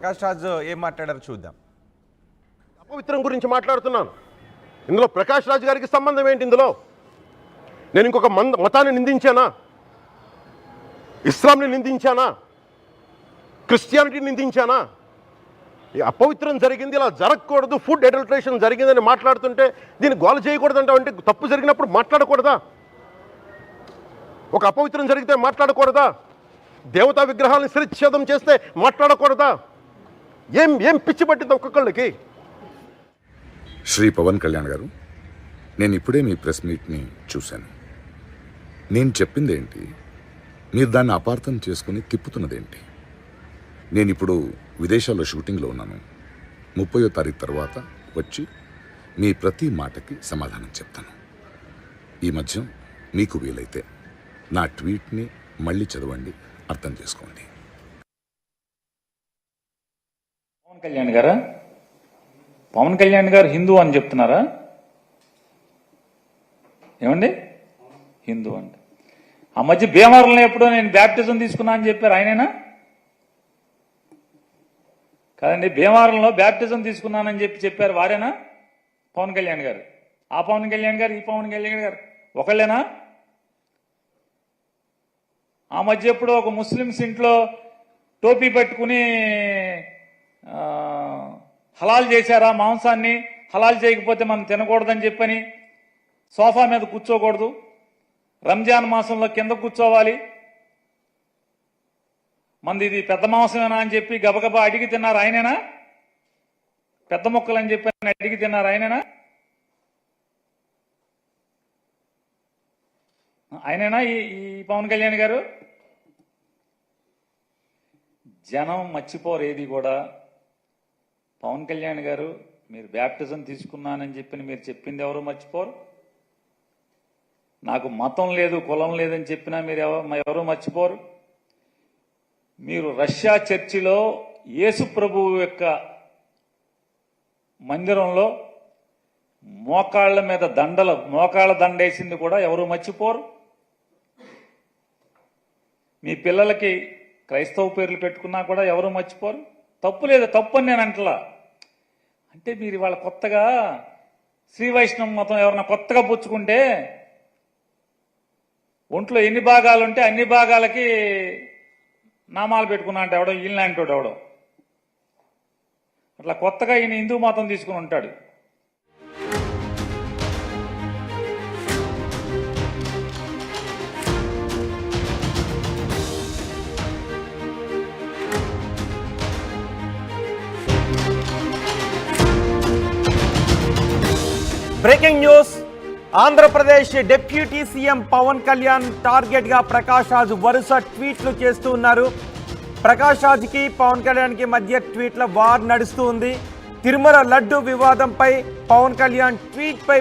ప్రకాష్ రాజ్ ఏం మాట్లాడారో చూద్దాం. అపవిత్రం గురించి మాట్లాడుతున్నాను. ఇందులో ప్రకాష్ రాజ్ గారికి సంబంధం ఏంటి? ఇందులో నేను ఇంకొక మతాన్ని నిందించానా? ఇస్లాంని నిందించానా? క్రిస్టియానిటీని నిందించానా? ఈ అపవిత్రం జరిగింది, ఇలా జరగకూడదు, ఫుడ్ అడల్టరేషన్ జరిగిందని మాట్లాడుతుంటే దీన్ని గోల చేయకూడదంటే అంటే తప్పు జరిగినప్పుడు మాట్లాడకూడదా? ఒక అపవిత్రం జరిగితే మాట్లాడకూడదా? దేవతా విగ్రహాలను శిరచ్ఛేదం చేస్తే మాట్లాడకూడదా? ఏం పిచ్చి పట్టింది ఒక్కొక్కళ్ళకి? శ్రీ పవన్ కళ్యాణ్ గారు, నేను ఇప్పుడే మీ ప్రెస్ మీట్ని చూశాను. నేను చెప్పిందేంటి, మీరు దాన్ని అపార్థం చేసుకుని తిప్పుతున్నదేంటి? నేను ఇప్పుడు విదేశాల్లో షూటింగ్లో ఉన్నాను. 30వ తారీఖు తర్వాత వచ్చి మీ ప్రతి మాటకి సమాధానం చెప్తాను. ఈ మధ్య మీకు వీలైతే నా ట్వీట్ని మళ్ళీ చదవండి, అర్థం చేసుకోండి. పవన్ కళ్యాణ్ గారా? పవన్ కళ్యాణ్ గారు హిందూ అని చెప్తున్నారా? ఏమండి హిందూ అంటే ఆ మధ్య భీమవరంలో ఎప్పుడో నేను బ్యాప్టిజం తీసుకున్నా అని చెప్పారు, ఆయనేనా? కాదండి, భీమవరంలో బ్యాప్టిజం తీసుకున్నానని చెప్పారు, వారేనా పవన్ కళ్యాణ్ గారు? ఆ పవన్ కళ్యాణ్ గారు ఈ పవన్ కళ్యాణ్ గారు ఒకళ్ళేనా? ఆ మధ్య ఎప్పుడో ఒక ముస్లిమ్స్ ఇంట్లో టోపీ పెట్టుకుని హలాల్ చేశారా మాంసాన్ని, హలాల్ చేయకపోతే మనం తినకూడదని చెప్పని సోఫా మీద కూర్చోకూడదు, రంజాన్ మాసంలో కింద కూర్చోవాలి, మంది ఇది పెద్ద మాంసమేనా అని చెప్పి గబగబా అడిగి తిన్నారు, ఆయనేనా? పెద్ద మొక్కలు అని చెప్పి అడిగి తిన్నారు, ఆయనేనా? ఆయనేనా ఈ పవన్ కళ్యాణ్ గారు? జనం మర్చిపోరు ఏది కూడా. పవన్ కళ్యాణ్ గారు, మీరు బ్యాప్టిజం తీసుకున్నానని చెప్పి మీరు చెప్పింది ఎవరు మర్చిపోరు. నాకు మతం లేదు, కులం లేదని చెప్పినా మీరు ఎవరు మర్చిపోరు. మీరు రష్యా చర్చిలో యేసు ప్రభువు యొక్క మందిరంలో మోకాళ్ల మీద మోకాళ్ళ దండేసింది కూడా ఎవరు మర్చిపోరు. మీ పిల్లలకి క్రైస్తవ పేర్లు పెట్టుకున్నా కూడా ఎవరు మర్చిపోరు. తప్పు లేదు, తప్పు అని నేను అంటలా. అంటే మీరు ఇవాళ కొత్తగా శ్రీ వైష్ణవ మతం ఎవరన్నా కొత్తగా పుచ్చుకుంటే ఒంట్లో ఎన్ని భాగాలు ఉంటే అన్ని భాగాలకి నామాలు పెట్టుకున్నా అంటే ఎవడో ఈయనలాంటి ఎవడో అట్లా కొత్తగా ఈయన హిందూ మతం తీసుకుని ఉంటాడు. Breaking news. Andhra Pradesh deputy CM Pawan Kalyan target గా ప్రకాష్ రాజ్ వరుస ట్వీట్లు చేస్తూ ఉన్నారు. ప్రకాష్ రాజ్కి పవన్ కళ్యాణ్కి మధ్య ట్వీట్ల వార్ నడుస్తూ ఉంది. తిరుమల లడ్డు వివాదంపై పవన్ కళ్యాణ్ ట్వీట్ పై